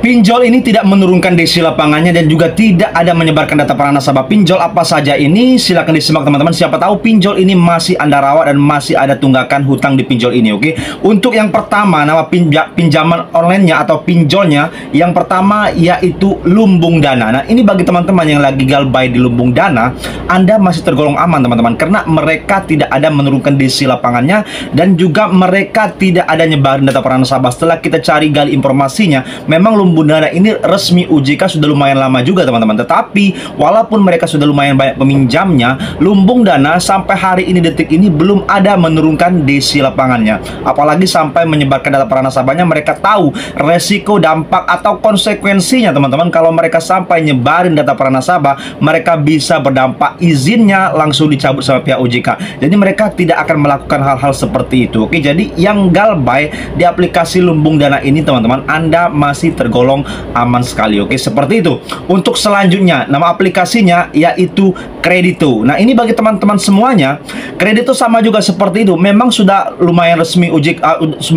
Pinjol ini tidak menurunkan DCI lapangannya dan juga tidak ada menyebarkan data para nasabah. Pinjol apa saja ini? Silakan disimak teman-teman. Siapa tahu pinjol ini masih Anda rawat dan masih ada tunggakan hutang di pinjol ini, oke? Untuk yang pertama, nama pinjaman online-nya atau pinjolnya, yang pertama yaitu Lumbung Dana. Nah, ini bagi teman-teman yang lagi galbay di Lumbung Dana, Anda masih tergolong aman teman-teman, karena mereka tidak ada menurunkan DCI lapangannya dan juga mereka tidak ada nyebarin data para nasabah. Setelah kita cari gali informasinya, memang Lumbung Dana ini resmi OJK sudah lumayan lama juga teman-teman. Tetapi walaupun mereka sudah lumayan banyak peminjamnya, Lumbung Dana sampai hari ini detik ini belum ada menurunkan DCI lapangannya. Apalagi sampai menyebarkan data para nasabahnya. Mereka tahu resiko, dampak atau konsekuensinya teman-teman. Kalau mereka sampai nyebarin data para nasabah, mereka bisa berdampak izinnya langsung dicabut sama pihak OJK. Jadi mereka tidak akan melakukan hal-hal seperti itu. Oke, jadi yang galbay di aplikasi Lumbung Dana ini teman-teman, Anda masih tergolong aman sekali. Oke, seperti itu. Untuk selanjutnya, nama aplikasinya yaitu Kredito. Nah, ini bagi teman-teman semuanya, Kredito sama juga seperti itu. Memang sudah lumayan resmi OJK,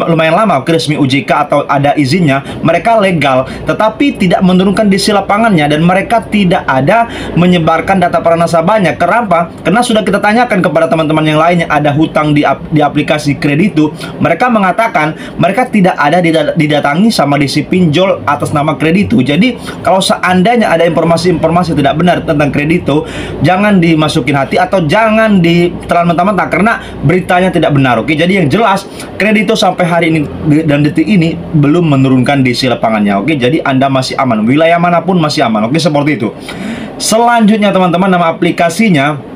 lumayan lama resmi OJK atau ada izinnya. Mereka legal, tetapi tidak menurunkan DCI lapangannya dan mereka tidak ada menyebarkan data para nasabahnya. Kenapa? Karena sudah kita tanyakan kepada teman-teman yang lain yang ada hutang di aplikasi Kredito, mereka mengatakan mereka tidak ada didatangi sama DCI pinjol atas nama Kredito. Jadi kalau seandainya ada informasi-informasi tidak benar tentang Kredito, jangan dimasukin hati atau jangan ditelan mentah-mentah karena beritanya tidak benar. Oke, jadi yang jelas Kredito sampai hari ini dan detik ini belum menurunkan DCI lapangannya. Oke, jadi Anda masih aman, wilayah manapun masih aman. Oke, seperti itu. Selanjutnya teman-teman, nama aplikasinya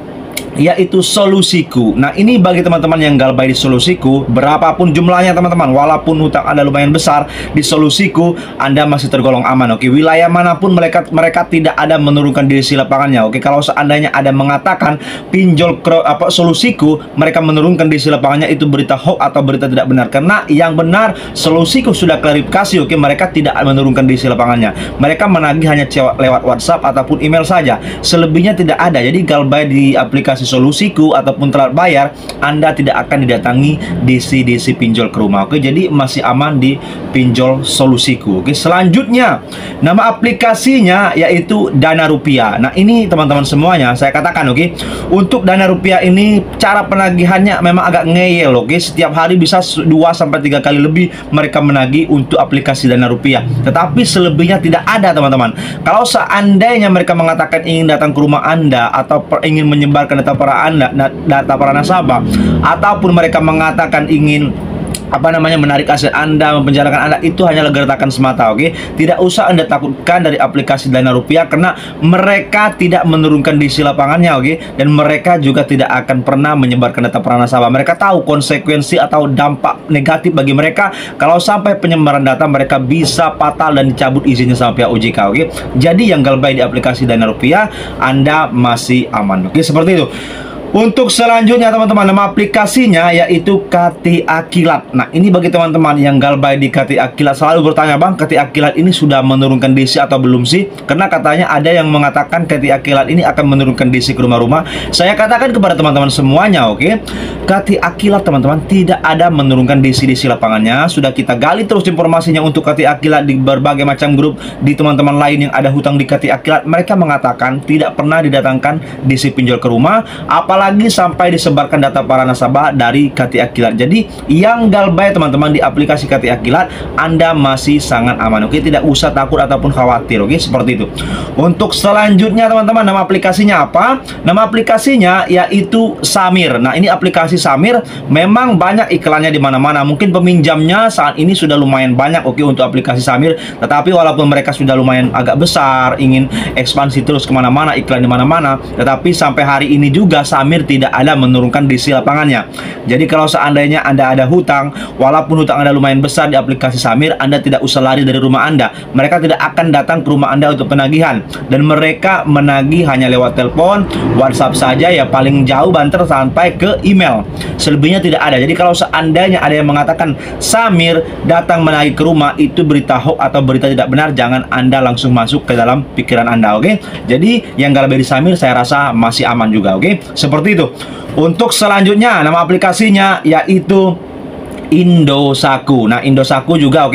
yaitu Solusiku. Nah, ini bagi teman-teman yang galbay di Solusiku, berapapun jumlahnya teman-teman, walaupun hutang Anda lumayan besar di Solusiku, Anda masih tergolong aman. Oke, wilayah manapun mereka tidak ada menurunkan DCI lapangannya. Oke, kalau seandainya ada mengatakan pinjol Solusiku mereka menurunkan DCI lapangannya, itu berita hoax atau berita tidak benar. Karena yang benar Solusiku sudah klarifikasi, oke, mereka tidak menurunkan DCI lapangannya. Mereka menagih hanya lewat WhatsApp ataupun email saja. Selebihnya tidak ada. Jadi galbay di aplikasi Solusiku ataupun telat bayar, Anda tidak akan didatangi DC pinjol ke rumah. Oke, jadi masih aman di pinjol Solusiku. Oke, selanjutnya nama aplikasinya yaitu Dana Rupiah. Nah, ini teman-teman semuanya saya katakan, oke, untuk Dana Rupiah ini cara penagihannya memang agak ngeyel. Oke, setiap hari bisa 2 sampai 3 kali lebih mereka menagih untuk aplikasi Dana Rupiah. Tetapi selebihnya tidak ada teman-teman. Kalau seandainya mereka mengatakan ingin datang ke rumah Anda atau ingin menyebarkan data para nasabah, ataupun mereka mengatakan ingin menarik aset Anda, mempenjarakan Anda, itu hanya gertakan semata. Oke, tidak usah Anda takutkan dari aplikasi Dana Rupiah karena mereka tidak menurunkan DCI lapangannya. Oke, dan mereka juga tidak akan pernah menyebarkan data para nasabah. Mereka tahu konsekuensi atau dampak negatif bagi mereka kalau sampai penyebaran data, mereka bisa fatal dan dicabut izinnya sama pihak OJK. Oke, jadi yang galbay di aplikasi Dana Rupiah, Anda masih aman. Oke, seperti itu. Untuk selanjutnya teman-teman, nama aplikasinya yaitu KTA Kilat. Nah, ini bagi teman-teman yang galbay di KTA Kilat selalu bertanya, Bang, KTA Kilat ini sudah menurunkan DCI atau belum sih? Karena katanya ada yang mengatakan KTA Kilat ini akan menurunkan DCI ke rumah-rumah. Saya katakan kepada teman-teman semuanya, oke, KTA Kilat teman-teman tidak ada menurunkan DCI lapangannya. Sudah kita gali terus informasinya untuk KTA Kilat di berbagai macam grup di teman-teman lain yang ada hutang di KTA Kilat. Mereka mengatakan tidak pernah didatangkan DCI pinjol ke rumah, apalagi sampai disebarkan data para nasabah dari KTA Kilat. Jadi yang galbay teman-teman di aplikasi KTA Kilat, Anda masih sangat aman. Oke, tidak usah takut ataupun khawatir. Oke, seperti itu. Untuk selanjutnya teman-teman, nama aplikasinya apa? Nama aplikasinya yaitu Samir. Nah, ini aplikasi Samir memang banyak iklannya di mana-mana. Mungkin peminjamnya saat ini sudah lumayan banyak, oke, untuk aplikasi Samir. Tetapi walaupun mereka sudah lumayan agak besar, ingin ekspansi terus kemana-mana, iklan di mana-mana, tetapi sampai hari ini juga Samir tidak ada menurunkan DCI lapangannya. Jadi kalau seandainya Anda ada hutang, walaupun hutang Anda lumayan besar di aplikasi Samir, Anda tidak usah lari dari rumah Anda. Mereka tidak akan datang ke rumah Anda untuk penagihan, dan mereka menagih hanya lewat telepon, WhatsApp saja, ya paling jauh banter sampai ke email. Selebihnya tidak ada. Jadi kalau seandainya ada yang mengatakan Samir datang menagih ke rumah, itu berita hoax atau berita tidak benar. Jangan Anda langsung masuk ke dalam pikiran Anda. Oke, jadi yang galbay di Samir saya rasa masih aman juga. Oke, seperti itu. Untuk selanjutnya nama aplikasinya yaitu Indosat. Nah, Indosat juga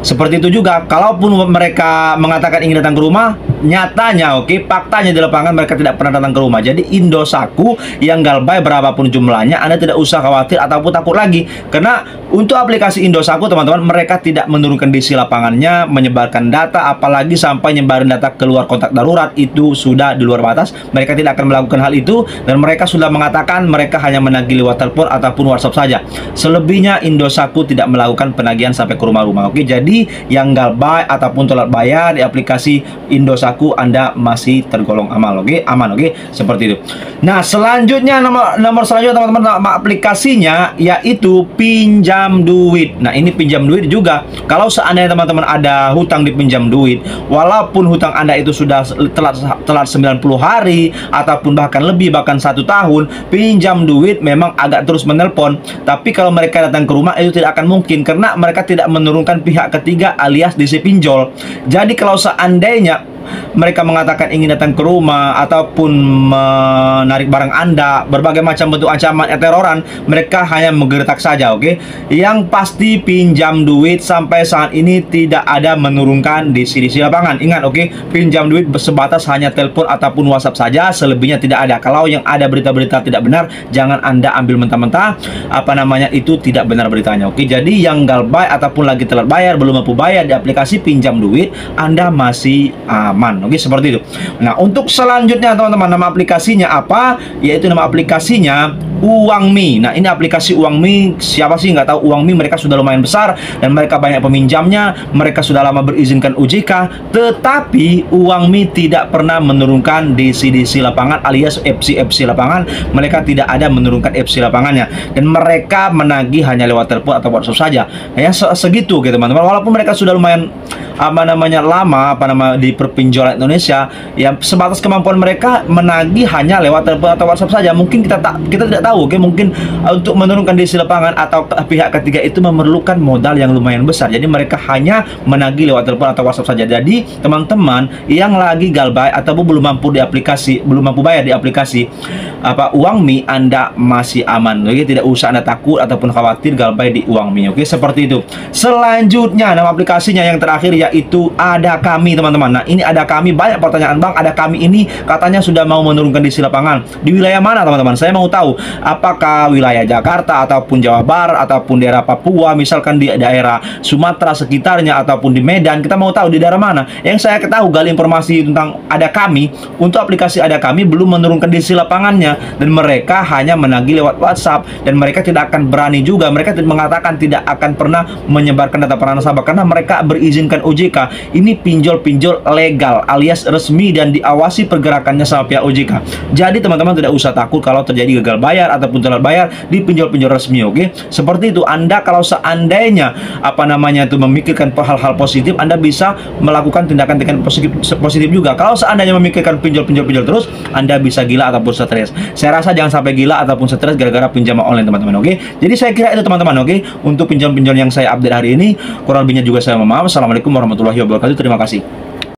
seperti itu juga. Kalaupun mereka mengatakan ingin datang ke rumah, nyatanya faktanya di lapangan mereka tidak pernah datang ke rumah. Jadi Indosat yang galbay berapapun jumlahnya, Anda tidak usah khawatir ataupun takut lagi. Karena untuk aplikasi Indosat, teman-teman, mereka tidak menurunkan diisi lapangannya, menyebarkan data, apalagi sampai nyebarin data keluar kontak darurat, itu sudah di luar batas. Mereka tidak akan melakukan hal itu, dan mereka sudah mengatakan mereka hanya menagih lewat telepon ataupun WhatsApp saja. Selebihnya Indosat tidak melakukan penagihan sampai ke rumah-rumah. Jadi yang galbay ataupun telat bayar di aplikasi Indosat Anda masih tergolong aman. Aman. Seperti itu. Nah, selanjutnya nomor selanjutnya, teman-teman, nama aplikasinya yaitu pinjam duit. Nah, ini pinjam duit juga. Kalau seandainya teman-teman ada hutang di pinjam duit, walaupun hutang Anda itu sudah telat 90 hari ataupun bahkan lebih, bahkan 1 tahun, pinjam duit memang agak terus menelpon. Tapi kalau mereka datang ke rumah, itu tidak akan mungkin karena mereka tidak menurunkan pihak ketiga alias DC pinjol. Jadi kalau seandainya mereka mengatakan ingin datang ke rumah ataupun menarik barang Anda, berbagai macam bentuk ancaman teroran, mereka hanya menggertak saja. Yang pasti pinjam duit sampai saat ini tidak ada menurunkan di lapangan. Ingat, pinjam duit sebatas hanya telepon ataupun WhatsApp saja, selebihnya tidak ada. Kalau yang ada berita-berita tidak benar, jangan Anda ambil mentah-mentah, itu tidak benar beritanya. Jadi yang galbay ataupun lagi telat bayar, belum mampu bayar di aplikasi pinjam duit, Anda masih aman. Seperti itu. Nah, untuk selanjutnya, teman-teman, nama aplikasinya apa? Yaitu nama aplikasinya Uangme. Nah, ini aplikasi Uangme, siapa sih nggak tahu Uangme? Mereka sudah lumayan besar dan mereka banyak peminjamnya. Mereka sudah lama berizinkan OJK, tetapi Uangme tidak pernah menurunkan DC lapangan alias FC lapangan. Mereka tidak ada menurunkan FC lapangannya, dan mereka menagih hanya lewat telepon atau WhatsApp saja. Ya, segitu teman-teman. Walaupun mereka sudah lumayan lama di perpinjolan Indonesia, ya sebatas kemampuan mereka menagih hanya lewat telepon atau WhatsApp saja. Mungkin kita tidak tahu, mungkin untuk menurunkan diisi lapangan atau pihak ketiga itu memerlukan modal yang lumayan besar. Jadi mereka hanya menagih lewat telepon atau WhatsApp saja. Jadi teman-teman yang lagi galbay ataupun belum mampu bayar di aplikasi Uangme, Anda masih aman. Tidak usah Anda takut ataupun khawatir galbay di Uangme. Seperti itu. Selanjutnya nama aplikasinya yang terakhir yaitu Ada Kami, teman-teman. Nah, ini Ada Kami, banyak pertanyaan, Bang, Ada Kami ini katanya sudah mau menurunkan diisi lapangan. Di wilayah mana, teman-teman? Saya mau tahu, apakah wilayah Jakarta ataupun Jawa Barat ataupun daerah Papua, misalkan di daerah Sumatera sekitarnya ataupun di Medan. Kita mau tahu di daerah mana. Yang saya ketahui, gali informasi tentang Ada Kami, untuk aplikasi Ada Kami belum menurunkan diisi lapangannya, dan mereka hanya menagih lewat WhatsApp, dan mereka tidak akan berani juga, mereka mengatakan tidak akan pernah menyebarkan data para nasabah karena mereka berizinkan OJK. Ini pinjol-pinjol legal alias resmi dan diawasi pergerakannya sama pihak OJK. Jadi teman-teman tidak usah takut kalau terjadi gagal bayar ataupun telat bayar di pinjol-pinjol resmi. Seperti itu. Anda kalau seandainya memikirkan hal-hal positif, Anda bisa melakukan tindakan-tindakan positif juga. Kalau seandainya memikirkan pinjol terus, Anda bisa gila ataupun stres. Saya rasa jangan sampai gila ataupun stres gara-gara pinjaman online, teman-teman. Jadi saya kira itu, teman-teman. Untuk pinjol-pinjol yang saya update hari ini, kurang lebihnya juga saya mohon maaf. Assalamualaikum warahmatullahi wabarakatuh. Terima kasih.